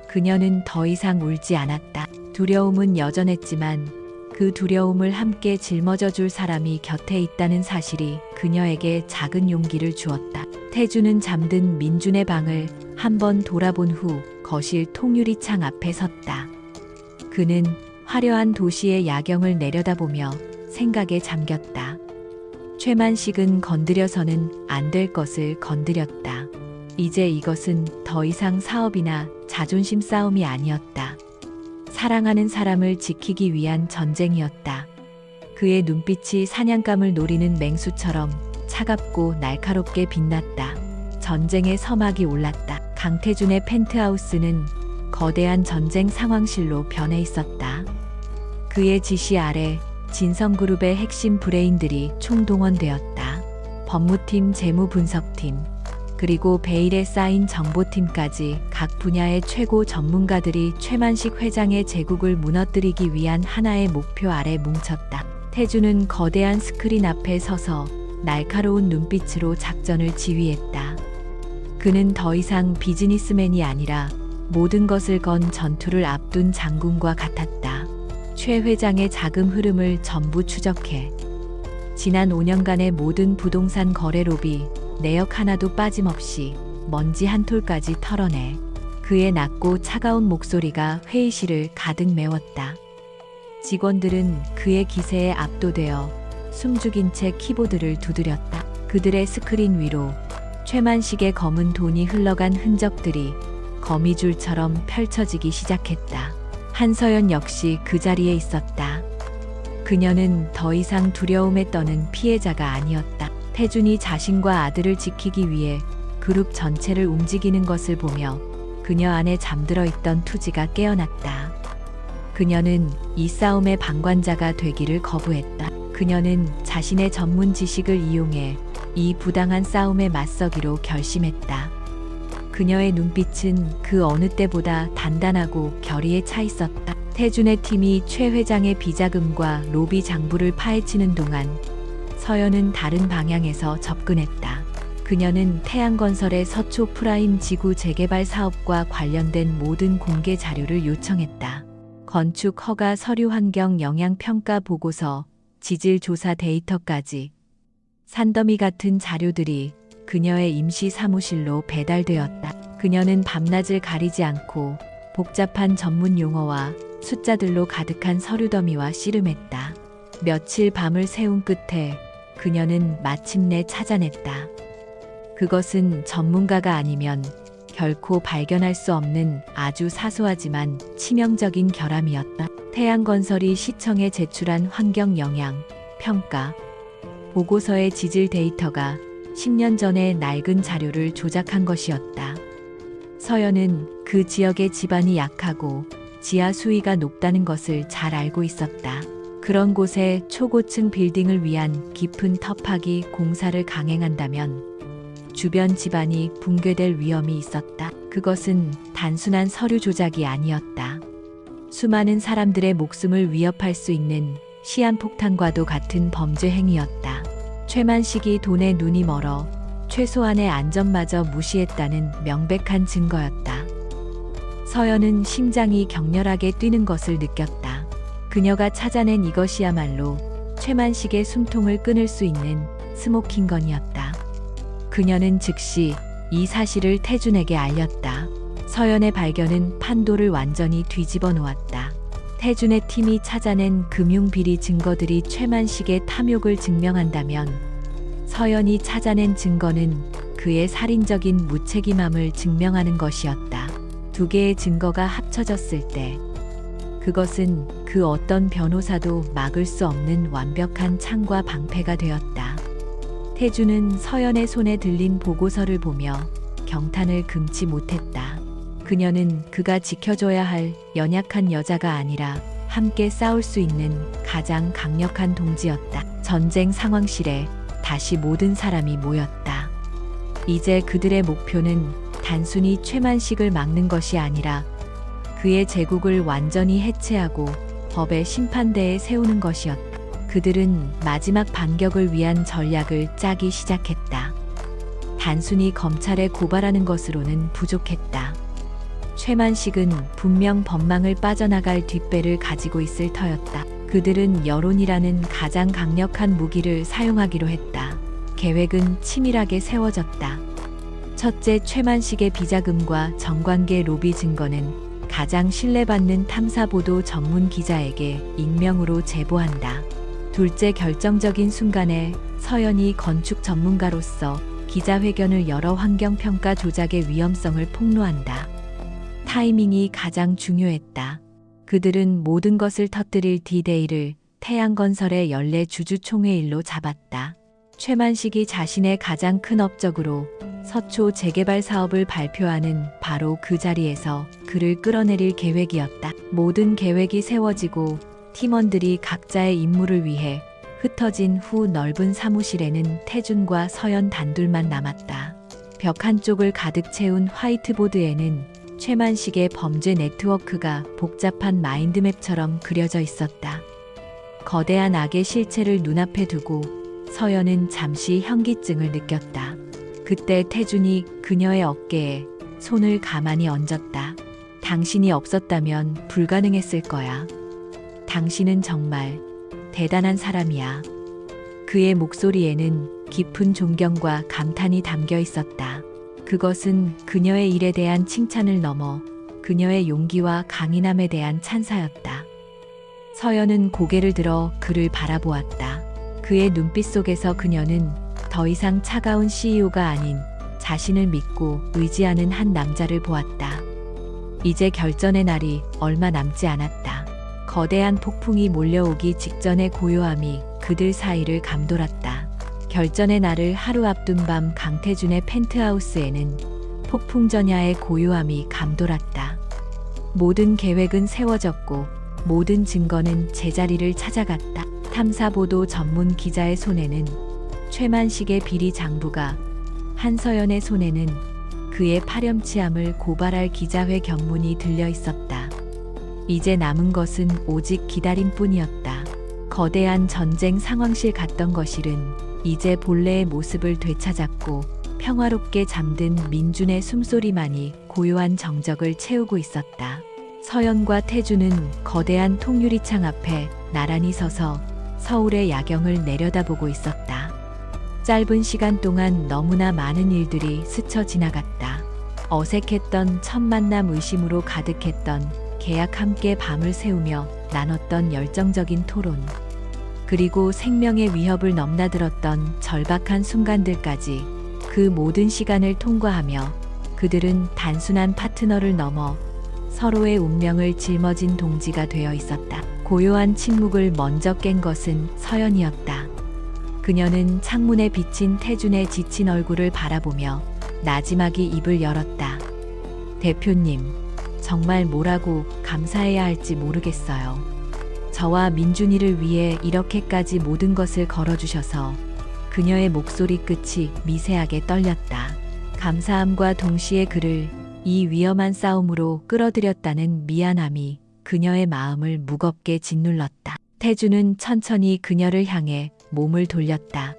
그녀는 더 이상 울지 않았다. 두려움은 여전했지만 그 두려움을 함께 짊어져 줄 사람이 곁에 있다는 사실이 그녀에게 작은 용기를 주었다. 태주는 잠든 민준의 방을 한번 돌아본 후 거실 통유리창 앞에 섰다. 그는 화려한 도시의 야경을 내려다보며 생각에 잠겼다. 최만식은 건드려서는 안 될 것을 건드렸다. 이제 이것은 더 이상 사업이나 자존심 싸움이 아니었다. 사랑하는 사람을 지키기 위한 전쟁이었다. 그의 눈빛이 사냥감을 노리는 맹수처럼 차갑고 날카롭게 빛났다. 전쟁의 서막이 올랐다. 강태준의 펜트하우스는 거대한 전쟁 상황실로 변해 있었다. 그의 지시 아래 진성그룹의 핵심 브레인들이 총동원되었다. 법무팀, 재무분석팀, 그리고 베일에 쌓인 정보팀까지 각 분야의 최고 전문가들이 최만식 회장의 제국을 무너뜨리기 위한 하나의 목표 아래 뭉쳤다. 태주는 거대한 스크린 앞에 서서 날카로운 눈빛으로 작전을 지휘했다. 그는 더 이상 비즈니스맨이 아니라 모든 것을 건 전투를 앞둔 장군과 같았다. 최 회장의 자금 흐름을 전부 추적해 지난 5년간의 모든 부동산 거래 로비 내역 하나도 빠짐없이 먼지 한 톨까지 털어내 그의 낮고 차가운 목소리가 회의실을 가득 메웠다. 직원들은 그의 기세에 압도되어 숨죽인 채 키보드를 두드렸다. 그들의 스크린 위로 최만식의 검은 돈이 흘러간 흔적들이 거미줄처럼 펼쳐지기 시작했다. 한서연 역시 그 자리에 있었다. 그녀는 더 이상 두려움에 떠는 피해자가 아니었다. 태준이 자신과 아들을 지키기 위해 그룹 전체를 움직이는 것을 보며 그녀 안에 잠들어 있던 투지가 깨어났다. 그녀는 이 싸움의 방관자가 되기를 거부했다. 그녀는 자신의 전문 지식을 이용해 이 부당한 싸움에 맞서기로 결심했다. 그녀의 눈빛은 그 어느 때보다 단단하고 결의에 차 있었다. 태준의 팀이 최 회장의 비자금과 로비 장부를 파헤치는 동안 서연은 다른 방향에서 접근했다. 그녀는 태양건설의 서초 프라임 지구 재개발 사업과 관련된 모든 공개 자료를 요청했다. 건축 허가 서류, 환경 영향 평가 보고서, 지질 조사 데이터까지 산더미 같은 자료들이 그녀의 임시 사무실로 배달되었다. 그녀는 밤낮을 가리지 않고 복잡한 전문 용어와 숫자들로 가득한 서류 더미와 씨름했다. 며칠 밤을 새운 끝에 그녀는 마침내 찾아냈다. 그것은 전문가가 아니면 결코 발견할 수 없는 아주 사소하지만 치명적인 결함이었다. 태양건설이 시청에 제출한 환경 영향 평가 보고서의 지질 데이터가 10년 전의 낡은 자료를 조작한 것이었다. 서연은 그 지역의 지반이 약하고 지하 수위가 높다는 것을 잘 알고 있었다. 그런 곳에 초고층 빌딩을 위한 깊은 터파기 공사를 강행한다면 주변 지반이 붕괴될 위험이 있었다. 그것은 단순한 서류 조작이 아니었다. 수많은 사람들의 목숨을 위협할 수 있는 시한폭탄과도 같은 범죄 행위였다. 최만식이 돈에 눈이 멀어 최소한의 안전마저 무시했다는 명백한 증거였다. 서연은 심장이 격렬하게 뛰는 것을 느꼈다. 그녀가 찾아낸 이것이야말로 최만식의 숨통을 끊을 수 있는 스모킹건이었다. 그녀는 즉시 이 사실을 태준에게 알렸다. 서연의 발견은 판도를 완전히 뒤집어 놓았다. 태준의 팀이 찾아낸 금융비리 증거들이 최만식의 탐욕을 증명한다면 서연이 찾아낸 증거는 그의 살인적인 무책임함을 증명하는 것이었다. 두 개의 증거가 합쳐졌을 때 그것은 그 어떤 변호사도 막을 수 없는 완벽한 창과 방패가 되었다. 태준은 서연의 손에 들린 보고서를 보며 경탄을 금치 못했다. 그녀는 그가 지켜줘야 할 연약한 여자가 아니라 함께 싸울 수 있는 가장 강력한 동지였다. 전쟁 상황실에 다시 모든 사람이 모였다. 이제 그들의 목표는 단순히 최만식을 막는 것이 아니라 그의 제국을 완전히 해체하고 법의 심판대에 세우는 것이었다. 그들은 마지막 반격을 위한 전략을 짜기 시작했다. 단순히 검찰에 고발하는 것으로는 부족했다. 최만식은 분명 법망을 빠져나갈 뒷배를 가지고 있을 터였다. 그들은 여론이라는 가장 강력한 무기를 사용하기로 했다. 계획은 치밀하게 세워졌다. 첫째, 최만식의 비자금과 정관계 로비 증거는 가장 신뢰받는 탐사보도 전문 기자에게 익명으로 제보한다. 둘째, 결정적인 순간에 서연이 건축 전문가로서 기자회견을 열어 환경평가 조작의 위험성을 폭로한다. 타이밍이 가장 중요했다. 그들은 모든 것을 터뜨릴 D-Day를 태양건설의 연례 주주총회일로 잡았다. 최만식이 자신의 가장 큰 업적으로 서초 재개발 사업을 발표하는 바로 그 자리에서 그를 끌어내릴 계획이었다. 모든 계획이 세워지고 팀원들이 각자의 임무를 위해 흩어진 후 넓은 사무실에는 태준과 서연 단둘만 남았다. 벽 한쪽을 가득 채운 화이트보드에는 최만식의 범죄 네트워크가 복잡한 마인드맵처럼 그려져 있었다. 거대한 악의 실체를 눈앞에 두고 서연은 잠시 현기증을 느꼈다. 그때 태준이 그녀의 어깨에 손을 가만히 얹었다. 당신이 없었다면 불가능했을 거야. 당신은 정말 대단한 사람이야. 그의 목소리에는 깊은 존경과 감탄이 담겨 있었다. 그것은 그녀의 일에 대한 칭찬을 넘어 그녀의 용기와 강인함에 대한 찬사였다. 서연은 고개를 들어 그를 바라보았다. 그의 눈빛 속에서 그녀는 더 이상 차가운 CEO가 아닌 자신을 믿고 의지하는 한 남자를 보았다. 이제 결전의 날이 얼마 남지 않았다. 거대한 폭풍이 몰려오기 직전의 고요함이 그들 사이를 감돌았다. 결전의 날을 하루 앞둔 밤 강태준의 펜트하우스에는 폭풍 전야의 고요함이 감돌았다. 모든 계획은 세워졌고 모든 증거는 제자리를 찾아갔다. 탐사보도 전문 기자의 손에는 최만식의 비리 장부가, 한서연의 손에는 그의 파렴치함을 고발할 기자회 견문이 들려 있었다. 이제 남은 것은 오직 기다림뿐이었다. 거대한 전쟁 상황실 같던 거실은 이제 본래의 모습을 되찾았고 평화롭게 잠든 민준의 숨소리만이 고요한 정적을 채우고 있었다. 서연과 태준은 거대한 통유리창 앞에 나란히 서서 서울의 야경을 내려다보고 있었다. 짧은 시간 동안 너무나 많은 일들이 스쳐 지나갔다. 어색했던 첫 만남, 의심으로 가득했던 계약, 함께 밤을 새우며 나눴던 열정적인 토론, 그리고 생명의 위협을 넘나들었던 절박한 순간들까지, 그 모든 시간을 통과하며 그들은 단순한 파트너를 넘어 서로의 운명을 짊어진 동지가 되어 있었다. 고요한 침묵을 먼저 깬 것은 서연이었다. 그녀는 창문에 비친 태준의 지친 얼굴을 바라보며 나지막이 입을 열었다. 대표님, 정말 뭐라고 감사해야 할지 모르겠어요. 저와 민준이를 위해 이렇게까지 모든 것을 걸어주셔서. 그녀의 목소리 끝이 미세하게 떨렸다. 감사함과 동시에 그를 이 위험한 싸움으로 끌어들였다는 미안함이 그녀의 마음을 무겁게 짓눌렀다. 태준은 천천히 그녀를 향해 몸을 돌렸다.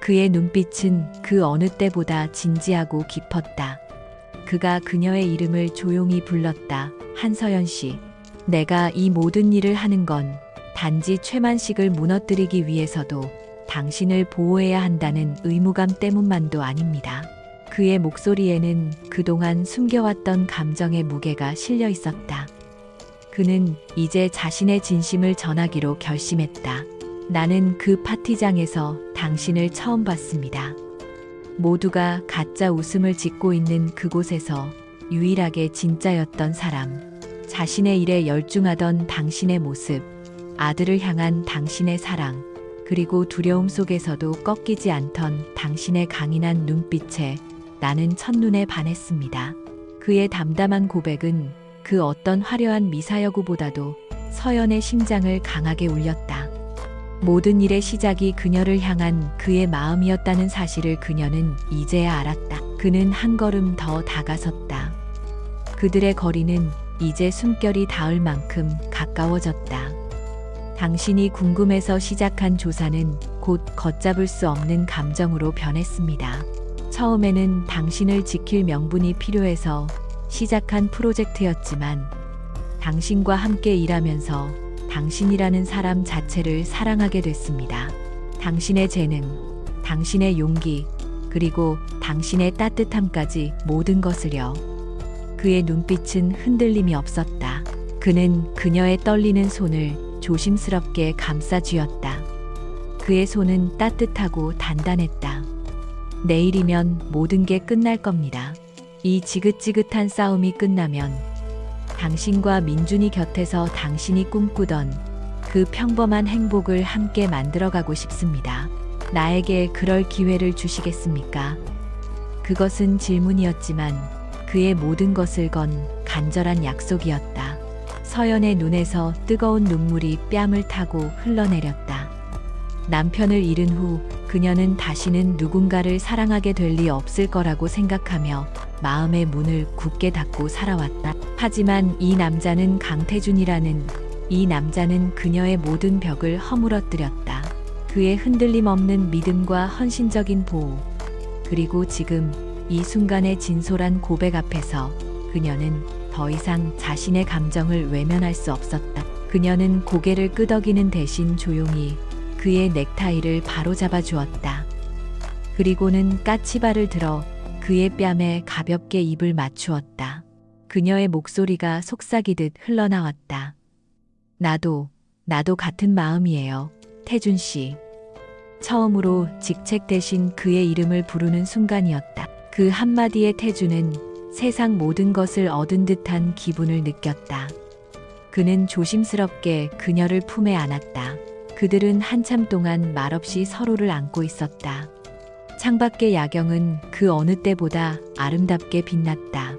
그의 눈빛은 그 어느 때보다 진지하고 깊었다. 그가 그녀의 이름을 조용히 불렀다. 한서연 씨. 내가 이 모든 일을 하는 건 단지 최만식을 무너뜨리기 위해서도 당신을 보호해야 한다는 의무감 때문만도 아닙니다. 그의 목소리에는 그동안 숨겨왔던 감정의 무게가 실려 있었다. 그는 이제 자신의 진심을 전하기로 결심했다. 나는 그 파티장에서 당신을 처음 봤습니다. 모두가 가짜 웃음을 짓고 있는 그곳에서 유일하게 진짜였던 사람. 자신의 일에 열중하던 당신의 모습, 아들을 향한 당신의 사랑, 그리고 두려움 속에서도 꺾이지 않던 당신의 강인한 눈빛에 나는 첫눈에 반했습니다. 그의 담담한 고백은 그 어떤 화려한 미사여구보다도 서연의 심장을 강하게 울렸다. 모든 일의 시작이 그녀를 향한 그의 마음이었다는 사실을 그녀는 이제야 알았다. 그는 한 걸음 더 다가섰다. 그들의 거리는 이제 숨결이 닿을 만큼 가까워졌다. 당신이 궁금해서 시작한 조사는 곧 걷잡을 수 없는 감정으로 변했습니다. 처음에는 당신을 지킬 명분이 필요해서 시작한 프로젝트였지만 당신과 함께 일하면서 당신이라는 사람 자체를 사랑하게 됐습니다. 당신의 재능, 당신의 용기, 그리고 당신의 따뜻함까지 모든 것을요. 그의 눈빛은 흔들림이 없었다. 그는 그녀의 떨리는 손을 조심스럽게 감싸쥐었다. 그의 손은 따뜻하고 단단했다. 내일이면 모든 게 끝날 겁니다. 이 지긋지긋한 싸움이 끝나면 당신과 민준이 곁에서 당신이 꿈꾸던 그 평범한 행복을 함께 만들어가고 싶습니다. 나에게 그럴 기회를 주시겠습니까? 그것은 질문이었지만 그의 모든 것을 건 간절한 약속이었다. 서연의 눈에서 뜨거운 눈물이 뺨을 타고 흘러내렸다. 남편을 잃은 후 그녀는 다시는 누군가를 사랑하게 될 리 없을 거라고 생각하며 마음의 문을 굳게 닫고 살아왔다. 하지만 이 남자는 이 남자는 그녀의 모든 벽을 허물어뜨렸다. 그의 흔들림 없는 믿음과 헌신적인 보호, 그리고 지금 이 순간의 진솔한 고백 앞에서 그녀는 더 이상 자신의 감정을 외면할 수 없었다. 그녀는 고개를 끄덕이는 대신 조용히 그의 넥타이를 바로잡아 주었다. 그리고는 까치발을 들어 그의 뺨에 가볍게 입을 맞추었다. 그녀의 목소리가 속삭이듯 흘러나왔다. 나도 같은 마음이에요, 태준 씨. 처음으로 직책 대신 그의 이름을 부르는 순간이었다. 그 한마디에 태준은 세상 모든 것을 얻은 듯한 기분을 느꼈다. 그는 조심스럽게 그녀를 품에 안았다. 그들은 한참 동안 말없이 서로를 안고 있었다. 창밖의 야경은 그 어느 때보다 아름답게 빛났다.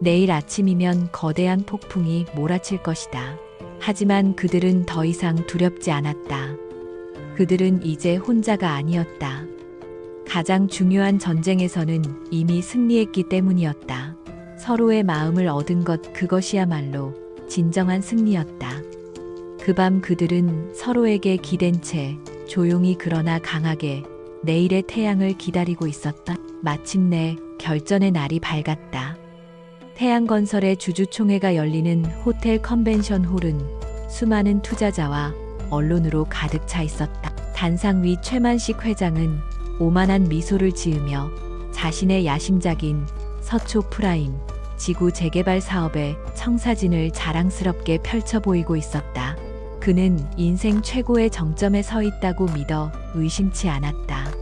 내일 아침이면 거대한 폭풍이 몰아칠 것이다. 하지만 그들은 더 이상 두렵지 않았다. 그들은 이제 혼자가 아니었다. 가장 중요한 전쟁에서는 이미 승리했기 때문이었다. 서로의 마음을 얻은 것, 그것이야말로 진정한 승리였다. 그 밤 그들은 서로에게 기댄 채 조용히 그러나 강하게 내일의 태양을 기다리고 있었다. 마침내 결전의 날이 밝았다. 태양건설의 주주총회가 열리는 호텔 컨벤션 홀은 수많은 투자자와 언론으로 가득 차 있었다. 단상 위 최만식 회장은 오만한 미소를 지으며 자신의 야심작인 서초 프라임 지구 재개발 사업의 청사진을 자랑스럽게 펼쳐 보이고 있었다. 그는 인생 최고의 정점에 서 있다고 믿어 의심치 않았다.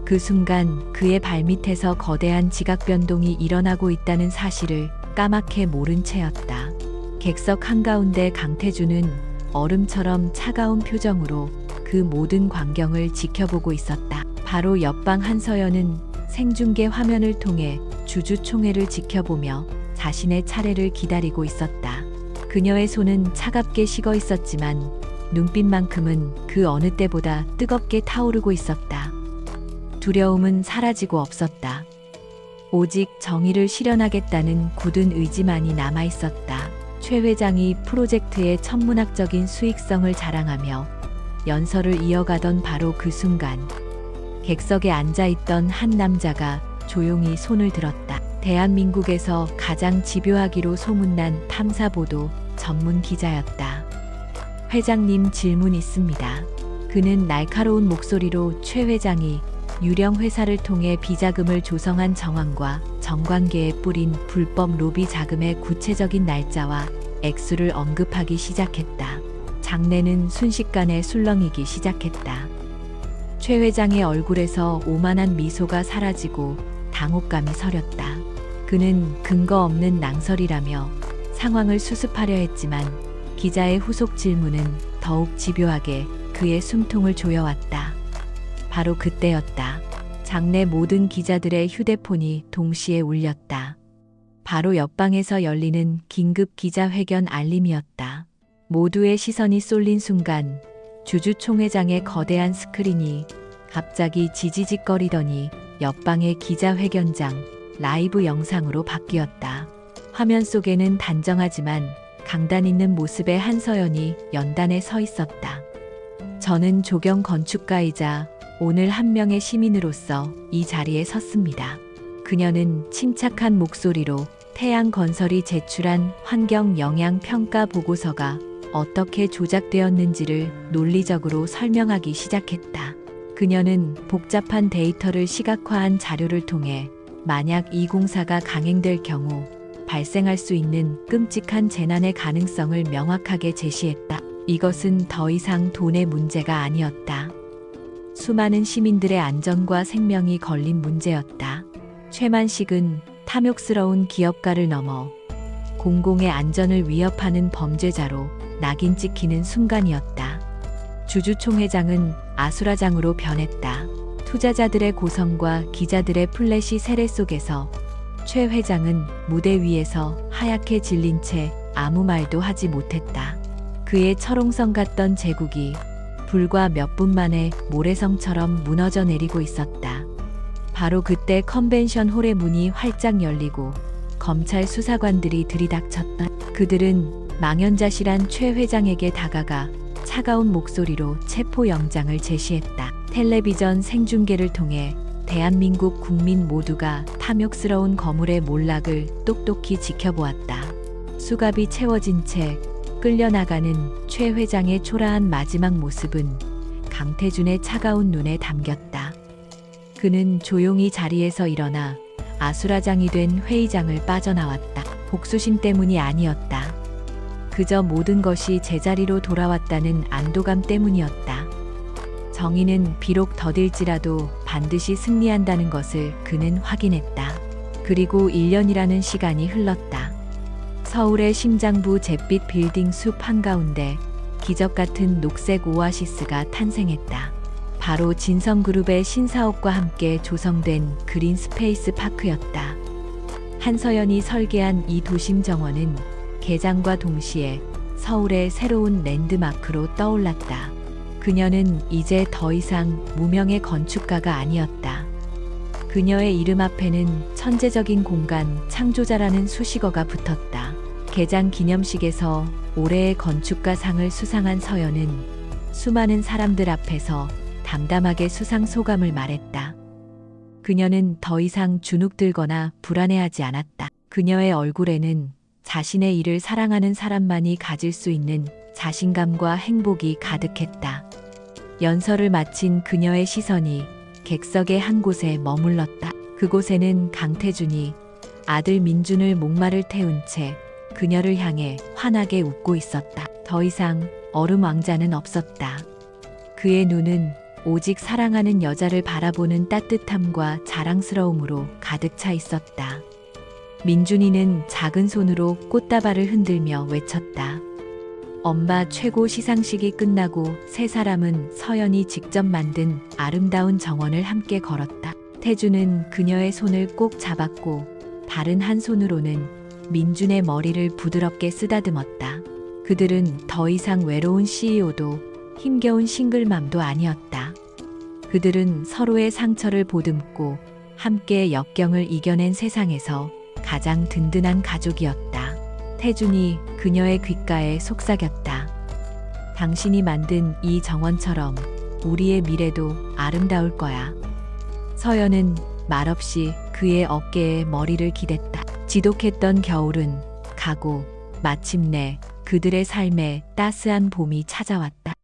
그 순간 그의 발밑에서 거대한 지각 변동이 일어나고 있다는 사실을 까맣게 모른 채였다. 객석 한가운데 강태준은 얼음처럼 차가운 표정으로 그 모든 광경을 지켜보고 있었다. 바로 옆방 한서연은 생중계 화면을 통해 주주총회를 지켜보며 자신의 차례를 기다리고 있었다. 그녀의 손은 차갑게 식어 있었지만 눈빛만큼은 그 어느 때보다 뜨겁게 타오르고 있었다. 두려움은 사라지고 없었다. 오직 정의를 실현하겠다는 굳은 의지만이 남아 있었다. 최 회장이 프로젝트의 천문학적인 수익성을 자랑하며 연설을 이어가던 바로 그 순간 객석에 앉아있던 한 남자가 조용히 손을 들었다. 대한민국에서 가장 집요하기로 소문난 탐사보도 전문 기자였다. 회장님, 질문 있습니다. 그는 날카로운 목소리로 최 회장이 유령 회사를 통해 비자금을 조성한 정황과 정관계에 뿌린 불법 로비 자금의 구체적인 날짜와 액수를 언급하기 시작했다. 장내는 순식간에 술렁이기 시작했다. 최 회장의 얼굴에서 오만한 미소가 사라지고 당혹감이 서렸다. 그는 근거 없는 낭설이라며 상황을 수습하려 했지만 기자의 후속 질문은 더욱 집요하게 그의 숨통을 조여왔다. 바로 그때였다. 장내 모든 기자들의 휴대폰이 동시에 울렸다. 바로 옆방에서 열리는 긴급 기자회견 알림이었다. 모두의 시선이 쏠린 순간 주주총회장의 거대한 스크린이 갑자기 지지직거리더니 옆방의 기자회견장 라이브 영상으로 바뀌었다. 화면 속에는 단정하지만 강단 있는 모습의 한서연이 연단에 서 있었다. 저는 조경 건축가이자 오늘 한 명의 시민으로서 이 자리에 섰습니다. 그녀는 침착한 목소리로 태양건설이 제출한 환경 영향 평가 보고서가 어떻게 조작되었는지를 논리적으로 설명하기 시작했다. 그녀는 복잡한 데이터를 시각화한 자료를 통해 만약 이 공사가 강행될 경우 발생할 수 있는 끔찍한 재난의 가능성을 명확하게 제시했다. 이것은 더 이상 돈의 문제가 아니었다. 수많은 시민들의 안전과 생명이 걸린 문제였다. 최만식은 탐욕스러운 기업가를 넘어 공공의 안전을 위협하는 범죄자로 낙인 찍히는 순간이었다. 주주총회장은 아수라장으로 변했다. 투자자들의 고성과 기자들의 플래시 세례 속에서 최 회장은 무대 위에서 하얗게 질린 채 아무 말도 하지 못했다. 그의 철옹성 같던 제국이 불과 몇 분 만에 모래성처럼 무너져 내리고 있었다. 바로 그때 컨벤션 홀의 문이 활짝 열리고 검찰 수사관들이 들이닥쳤다. 그들은 망연자실한 최 회장에게 다가가 차가운 목소리로 체포영장을 제시했다. 텔레비전 생중계를 통해 대한민국 국민 모두가 탐욕스러운 거물의 몰락을 똑똑히 지켜보았다. 수갑이 채워진 채 끌려나가는 최 회장의 초라한 마지막 모습은 강태준의 차가운 눈에 담겼다. 그는 조용히 자리에서 일어나 아수라장이 된 회의장을 빠져나왔다. 복수심 때문이 아니었다. 그저 모든 것이 제자리로 돌아왔다는 안도감 때문이었다. 정의는 비록 더딜지라도 반드시 승리한다는 것을 그는 확인했다. 그리고 1년이라는 시간이 흘렀다. 서울의 심장부 잿빛 빌딩 숲 한가운데 기적 같은 녹색 오아시스가 탄생했다. 바로 진성그룹의 신사옥과 함께 조성된 그린 스페이스 파크였다. 한서연이 설계한 이 도심 정원은 개장과 동시에 서울의 새로운 랜드마크로 떠올랐다. 그녀는 이제 더 이상 무명의 건축가가 아니었다. 그녀의 이름 앞에는 천재적인 공간 창조자라는 수식어가 붙었다. 개장 기념식에서 올해의 건축가상을 수상한 서연은 수많은 사람들 앞에서 담담하게 수상 소감을 말했다. 그녀는 더 이상 주눅들거나 불안해하지 않았다. 그녀의 얼굴에는 자신의 일을 사랑하는 사람만이 가질 수 있는 자신감과 행복이 가득했다. 연설을 마친 그녀의 시선이 객석의 한 곳에 머물렀다. 그곳에는 강태준이 아들 민준을 목마를 태운 채 그녀를 향해 환하게 웃고 있었다. 더 이상 얼음 왕자는 없었다. 그의 눈은 오직 사랑하는 여자를 바라보는 따뜻함과 자랑스러움으로 가득 차 있었다. 민준이는 작은 손으로 꽃다발을 흔들며 외쳤다. 엄마 최고 시상식이 끝나고 세 사람은 서연이 직접 만든 아름다운 정원을 함께 걸었다. 태준은 그녀의 손을 꼭 잡았고 다른 한 손으로는 민준의 머리를 부드럽게 쓰다듬었다. 그들은 더 이상 외로운 CEO도 힘겨운 싱글맘도 아니었다. 그들은 서로의 상처를 보듬고 함께 역경을 이겨낸 세상에서 가장 든든한 가족이었다. 태준이 그녀의 귓가에 속삭였다. 당신이 만든 이 정원처럼 우리의 미래도 아름다울 거야. 서연은 말없이 그의 어깨에 머리를 기댔다. 지독했던 겨울은 가고 마침내 그들의 삶에 따스한 봄이 찾아왔다.